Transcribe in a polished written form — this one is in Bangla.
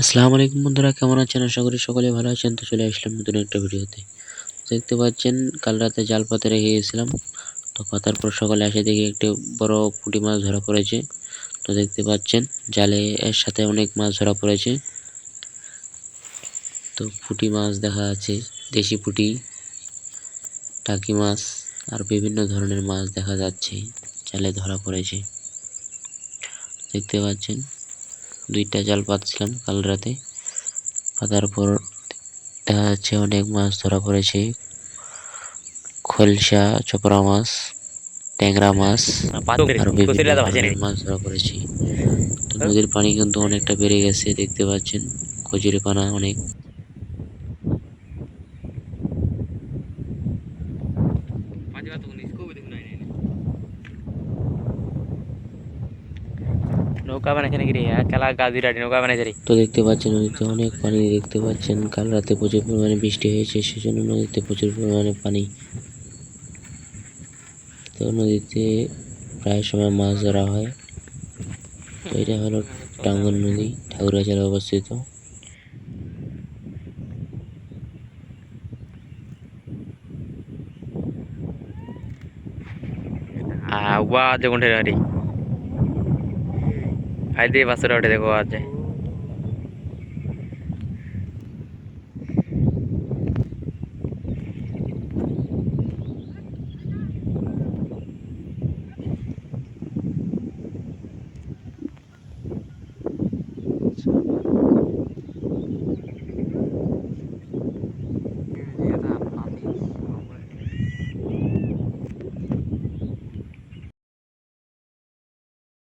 আসসালামু আলাইকুম বন্ধুরা, কেমন আছেন? আশা করি সকলে ভালো আছেন। তো চলে আসলাম নতুন একটা ভিডিওতে। দেখতে পাচ্ছেন কাল রাতে জাল পাতে রেখে গেছিলাম। তো পাতার পর সকালে এসে দেখি একটি বড় পুঁটি মাছ ধরা পড়েছে। তো দেখতে পাচ্ছেন জালে এর সাথে অনেক মাছ ধরা পড়েছে। তো পুঁটি মাছ দেখা যাচ্ছে, দেশি পুঁটি, টাকি মাছ আর বিভিন্ন ধরনের মাছ দেখা যাচ্ছে জালে ধরা পড়েছে। দেখতে পাচ্ছেন দুইটা জাল পাতছিলাম কাল রাতে, পাতার পর দেখা যাচ্ছে অনেক মাছ ধরা পড়েছে। খলসা, চপরা মাছ, ট্যাংরা মাছ আর বিভিন্ন ধরনের মাছ ধরা পড়েছে। তো নদীর পানি কিন্তু অনেকটা বেড়ে গেছে, দেখতে পাচ্ছেন কচুরিপানা অনেক। নৌকা বানাইছে নাকি রে? খেলা গাজিরাটি নৌকা বানাইছে রে। তো দেখতে পাচ্ছেন নদীতে অনেক পানি, দেখতে পাচ্ছেন কাল রাতে প্রচুর পরিমাণে বৃষ্টি হয়েছে, সেজন্য নদীতে প্রচুর পরিমাণে পানি। তো নদীতে প্রায় সময় মাছ ধরা হয়। তো এটা হলো টাঙ্গন নদী, ঠাকুরগাঁও জেলায় অবস্থিত। আওয়া দেখুন রে। আই দে বাসরা ওঠে দেখো আছে।